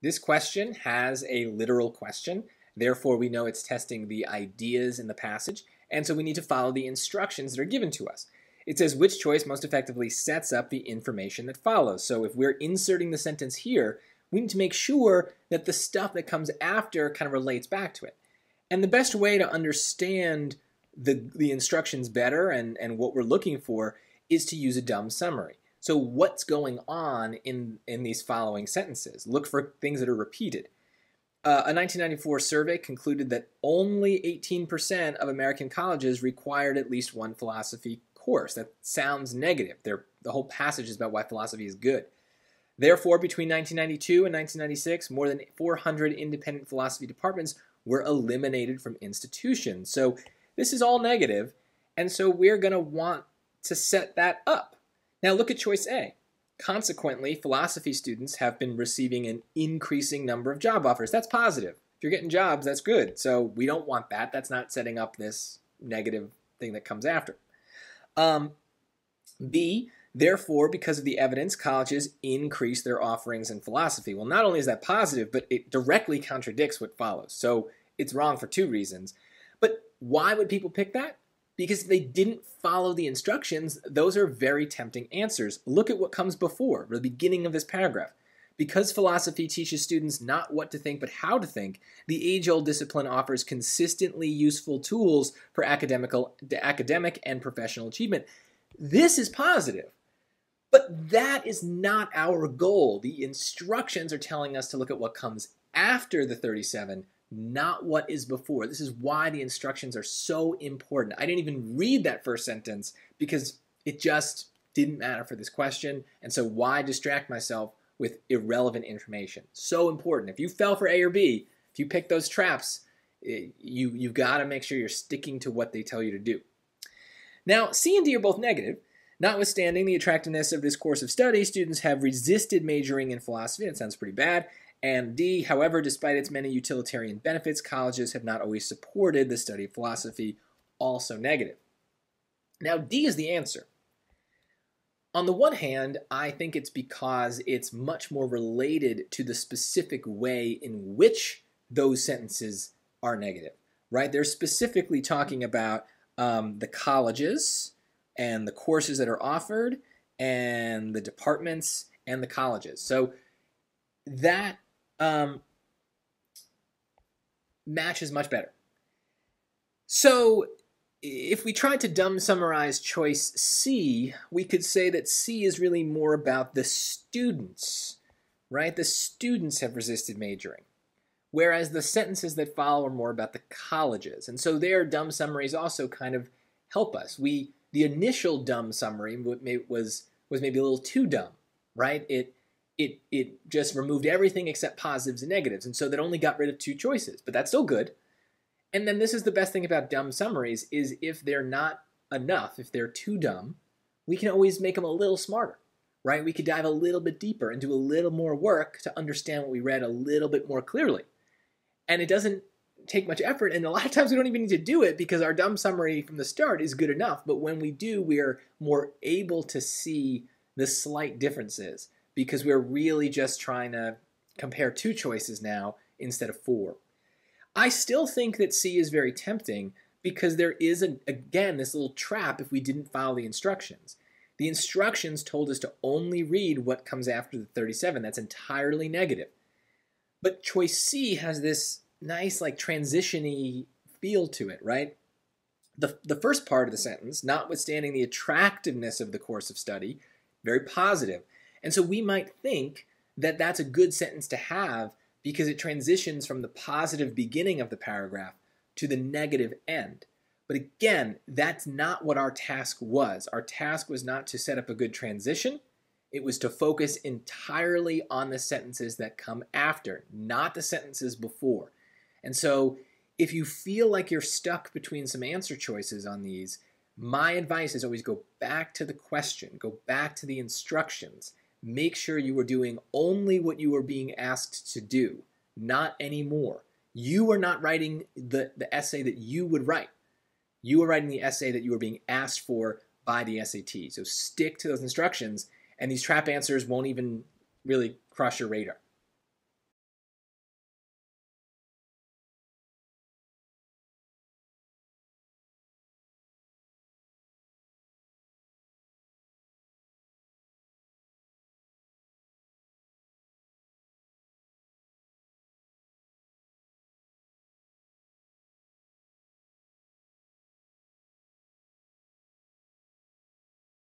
This question has a literal question. Therefore, we know it's testing the ideas in the passage, and so we need to follow the instructions that are given to us. It says which choice most effectively sets up the information that follows. So if we're inserting the sentence here, we need to make sure that the stuff that comes after kind of relates back to it. And the best way to understand the instructions better and what we're looking for is to use a dumb summary. So what's going on in these following sentences? Look for things that are repeated. A 1994 survey concluded that only 18% of American colleges required at least one philosophy course. That sounds negative. The whole passage is about why philosophy is good. Therefore, between 1992 and 1996, more than 400 independent philosophy departments were eliminated from institutions. So this is all negative, and so we're going to want to set that up. Now look at choice A. Consequently, philosophy students have been receiving an increasing number of job offers. That's positive. If you're getting jobs, that's good. So we don't want that. That's not setting up this negative thing that comes after. B, therefore, because of the evidence, colleges increase their offerings in philosophy. Well, not only is that positive, but it directly contradicts what follows. So it's wrong for two reasons. But why would people pick that? Because they didn't follow the instructions. Those are very tempting answers. Look at what comes before, the beginning of this paragraph. Because philosophy teaches students not what to think, but how to think, the age-old discipline offers consistently useful tools for academic and professional achievement. This is positive, but that is not our goal. The instructions are telling us to look at what comes after the 37, not what is before. This is why the instructions are so important. I didn't even read that first sentence because it just didn't matter for this question, and so why distract myself with irrelevant information? So important. If you fell for A or B, if you pick those traps, you've got to make sure you're sticking to what they tell you to do. Now, C and D are both negative. Notwithstanding the attractiveness of this course of study, students have resisted majoring in philosophy. That sounds pretty bad. And D, however, despite its many utilitarian benefits, colleges have not always supported the study of philosophy, also negative. Now, D is the answer. On the one hand, I think it's because it's much more related to the specific way in which those sentences are negative, right? They're specifically talking about the colleges and the courses that are offered and the departments and the colleges. So that matches much better. So if we tried to dumb summarize choice C, we could say that C is really more about the students, right? The students have resisted majoring, whereas the sentences that follow are more about the colleges. And so their dumb summaries also kind of help us. The initial dumb summary was maybe a little too dumb, right? It just removed everything except positives and negatives, and so that only got rid of two choices, but that's still good. And then this is the best thing about dumb summaries is if they're not enough, if they're too dumb, we can always make them a little smarter, right? We could dive a little bit deeper and do a little more work to understand what we read a little bit more clearly. And it doesn't take much effort, and a lot of times we don't even need to do it because our dumb summary from the start is good enough, but when we do, we are more able to see the slight differences because we're really just trying to compare two choices now instead of four. I still think that C is very tempting because there is, again, this little trap if we didn't follow the instructions. The instructions told us to only read what comes after the 37. That's entirely negative. But choice C has this nice, like, transition-y feel to it, right? The first part of the sentence, notwithstanding the attractiveness of the course of study, very positive. And so we might think that that's a good sentence to have because it transitions from the positive beginning of the paragraph to the negative end. But again, that's not what our task was. Our task was not to set up a good transition. It was to focus entirely on the sentences that come after, not the sentences before. And so if you feel like you're stuck between some answer choices on these, my advice is always go back to the question, go back to the instructions. Make sure you are doing only what you are being asked to do, not any more. You are not writing the essay that you would write. You are writing the essay that you are being asked for by the SAT. So stick to those instructions, and these trap answers won't even really cross your radar.